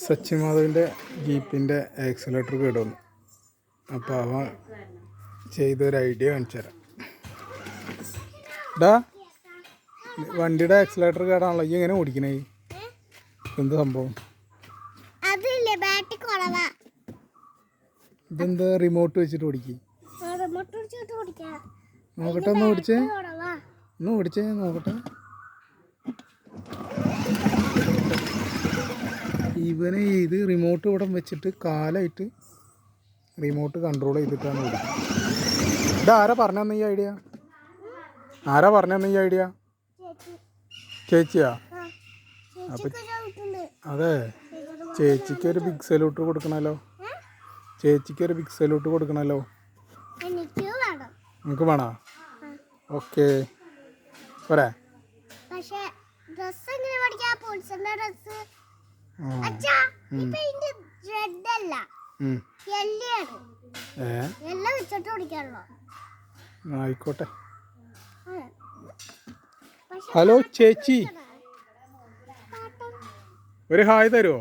Sachin മാധവിൻ്റെ ജീപ്പിൻ്റെ accelerator കേടുവന്നു. അപ്പോൾ അവൻ ചെയ്തൊരു ഐഡിയ കാണിച്ചു തരാം. ഡാ, വണ്ടിയുടെ ആക്സിലേറ്റർ കേടാണല്ലോ, ഈ എങ്ങനെ ഓടിക്കണേ? എന്ത് സംഭവം? ഇതെന്താ റിമോട്ട് വെച്ചിട്ട് ഓടിക്കും? നോക്കട്ടെ, ഒന്ന് ഓടിച്ചേ, ഒന്ന് ഓടിച്ചേ നോക്കട്ടെ. ഇവന് ഇത് റിമോട്ട് ഇവിടെ വെച്ചിട്ട് കാലായിട്ട് റിമോട്ട് കൺട്രോൾ ചെയ്തിട്ടാണ് ഓടിക്കുന്നത്. ഇതാരാ പറഞ്ഞു തന്നെ ഈ ഐഡിയ? ആരാ പറഞ്ഞു തന്നെ ഈ ഐഡിയ? ചേച്ചിയാ? അപ്പം അതെ, ചേച്ചിക്കൊരു ബിഗ് സല്യൂട്ട് കൊടുക്കണമല്ലോ. ചേച്ചിക്കൊരു ബിഗ് സല്യൂട്ട് കൊടുക്കണമല്ലോ. നമുക്ക് വേണോ? ഓക്കെ, പോരാ? ആയിക്കോട്ടെ. ഹലോ ചേച്ചി, ഒരു ഹായ് തരുമോ?